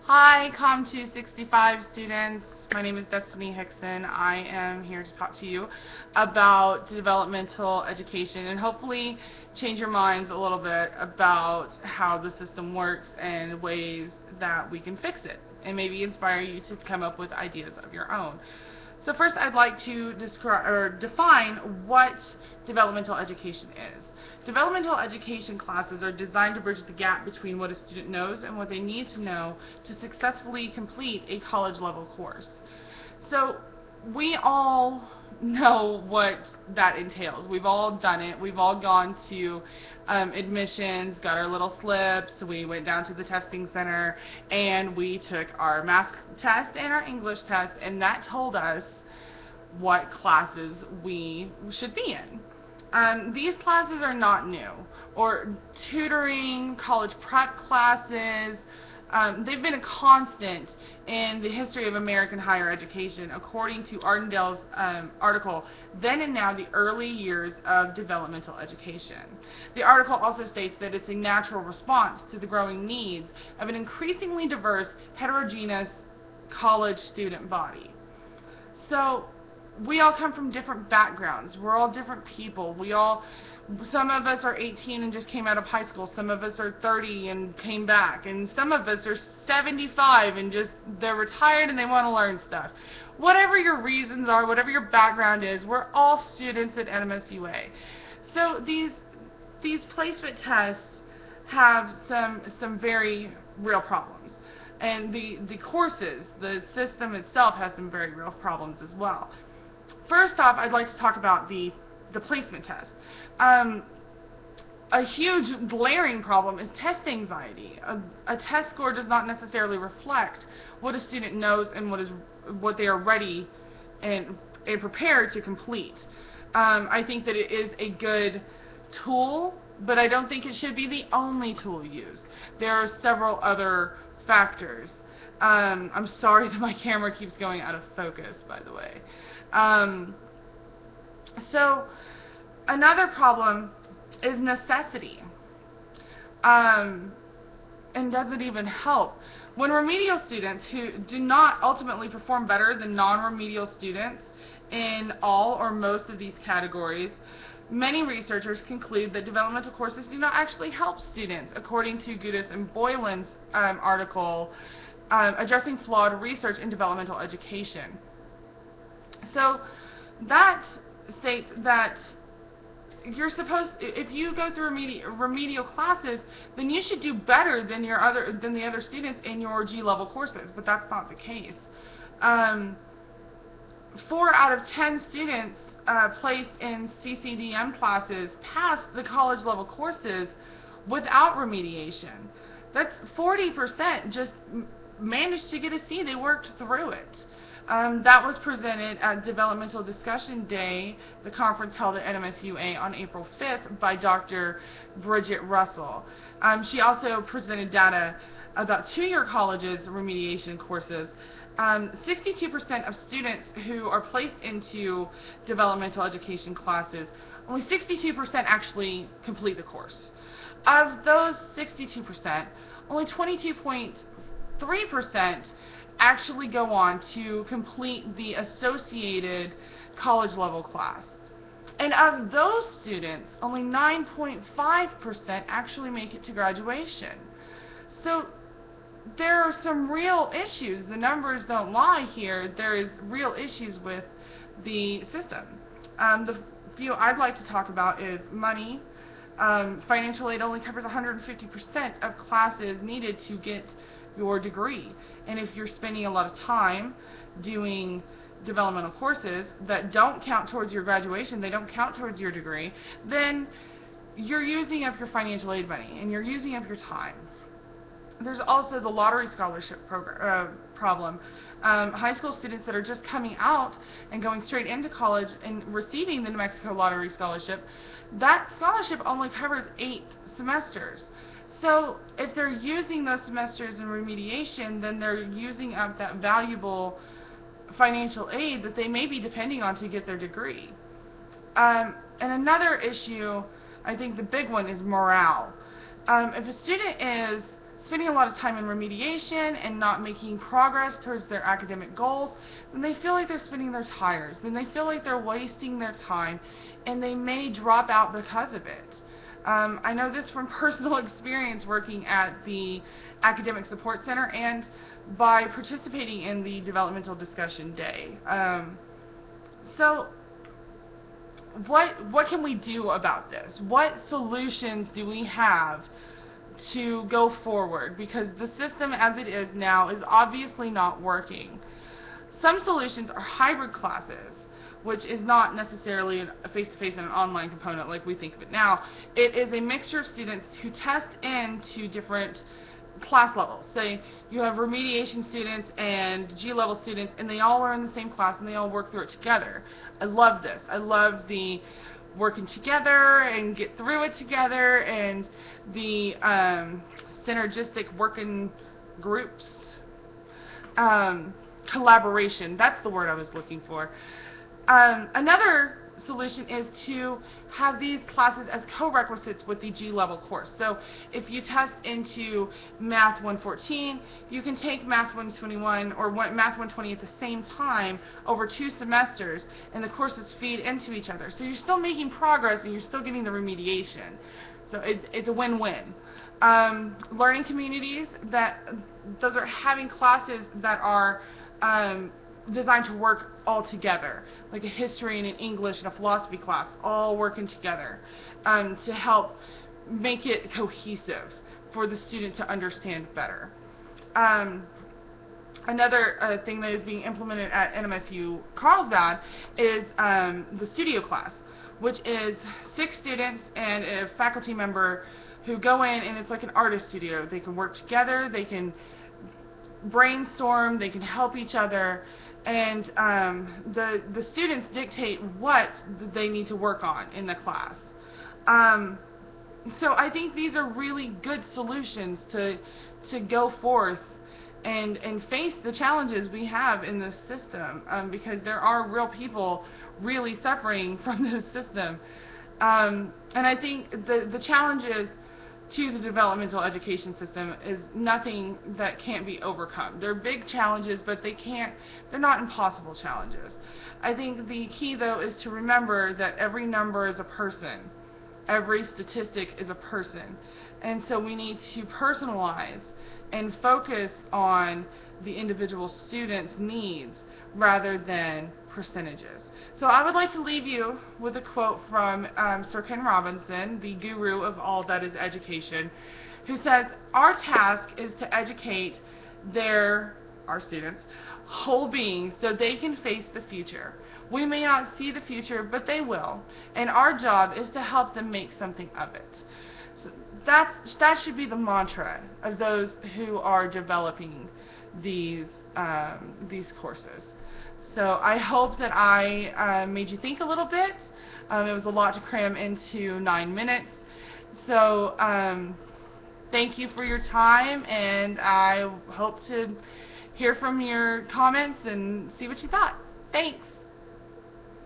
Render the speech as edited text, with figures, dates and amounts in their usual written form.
Hi, Comm 265 students. My name is Destiny Hickson. I am here to talk to you about developmental education and hopefully change your minds a little bit about how the system works and ways that we can fix it, and maybe inspire you to come up with ideas of your own. So first, I'd like to describe or define what developmental education is. Developmental education classes are designed to bridge the gap between what a student knows and what they need to know to successfully complete a college level course. So we all know what that entails. We've all done it. We've all gone to admissions, got our little slips. We went down to the testing center and we took our math test and our English test, and that told us what classes we should be in. These classes are not new, or tutoring, college prep classes. They've been a constant in the history of American higher education, according to Ardendale's article, Then and Now, the Early Years of Developmental Education. The article also states that it's a natural response to the growing needs of an increasingly diverse, heterogeneous college student body. So we all come from different backgrounds. We're all different people. Some of us are 18 and just came out of high school. Some of us are 30 and came back. And some of us are 75 and they're retired and they want to learn stuff. Whatever your reasons are, whatever your background is, we're all students at NMSUA. So these placement tests have some very real problems. And the courses, the system itself has some very real problems as well. First off, I'd like to talk about the placement test. A huge glaring problem is test anxiety. A test score does not necessarily reflect what a student knows and what they are ready and prepared to complete. I think that it is a good tool, but I don't think it should be the only tool used. There are several other factors. I'm sorry that my camera keeps going out of focus, by the way. So another problem is necessity, and doesn't even help. When remedial students who do not ultimately perform better than non-remedial students in all or most of these categories, many researchers conclude that developmental courses do not actually help students, according to Gudis and Boylan's article, Addressing Flawed Research in Developmental Education. So that states that you're supposed, if you go through remedial classes, then you should do better than the other students in your G-level courses, but that's not the case. 4 out of 10 students placed in CCDM classes passed the college level courses without remediation. That's 40% just managed to get a C. They worked through it. That was presented at Developmental Discussion Day, the conference held at NMSUA on April 5th by Dr. Bridget Russell. She also presented data about 2-year colleges remediation courses. 62% of students who are placed into developmental education classes, only 62% actually complete the course. Of those 62%, only 22.3% actually go on to complete the associated college level class. And of those students, only 9.5% actually make it to graduation. So there are some real issues. The numbers don't lie here. There is real issues with the system. The few I'd like to talk about is money. Financial aid only covers 150% of classes needed to get your degree. And if you're spending a lot of time doing developmental courses that don't count towards your graduation, they don't count towards your degree, then you're using up your financial aid money and you're using up your time. There's also the lottery scholarship problem. High school students that are just coming out and going straight into college and receiving the New Mexico Lottery Scholarship, that scholarship only covers 8 semesters. So if they're using those semesters in remediation, then they're using up that valuable financial aid that they may be depending on to get their degree. And another issue, I think the big one, is morale. If a student is spending a lot of time in remediation and not making progress towards their academic goals, then they feel like they're spinning their tires. Then they feel like they're wasting their time, and they may drop out because of it. I know this from personal experience working at the Academic Support Center and by participating in the Developmental Discussion Day. So what can we do about this? What solutions do we have to go forward? Because the system as it is now is obviously not working. Some solutions are hybrid classes, which is not necessarily a face-to-face and an online component like we think of it now. It is a mixture of students who test into different class levels. Say you have remediation students and G-level students, and they all are in the same class and they all work through it together. I love this. I love the working together and get through it together, and the synergistic working groups. Collaboration, that's the word I was looking for. Another solution is to have these classes as co-requisites with the G-level course. So if you test into Math 114, you can take Math 121 or Math 120 at the same time over 2 semesters, and the courses feed into each other. So you're still making progress and you're still getting the remediation. So it's a win-win. Learning communities, those are having classes that are designed to work all together, like a history and an English and a philosophy class, all working together to help make it cohesive for the student to understand better. Another thing that is being implemented at NMSU Carlsbad is the studio class, which is 6 students and a faculty member who go in, and it's like an artist studio. They can work together, they can brainstorm, they can help each other, and the students dictate what they need to work on in the class. So I think these are really good solutions to go forth and face the challenges we have in this system, because there are real people really suffering from this system. And I think the challenges to the developmental education system is nothing that can't be overcome. They're big challenges, but they're not impossible challenges. I think the key, though, is to remember that every number is a person. Every statistic is a person. And so we need to personalize and focus on the individual student's needs rather than percentages. So I would like to leave you with a quote from Sir Ken Robinson, the guru of all that is education, who says, "Our task is to educate our students, whole beings so they can face the future. We may not see the future, but they will, and our job is to help them make something of it." So that should be the mantra of those who are developing these courses. So I hope that I made you think a little bit. It was a lot to cram into 9 minutes. So thank you for your time, and I hope to hear from your comments and see what you thought. Thanks.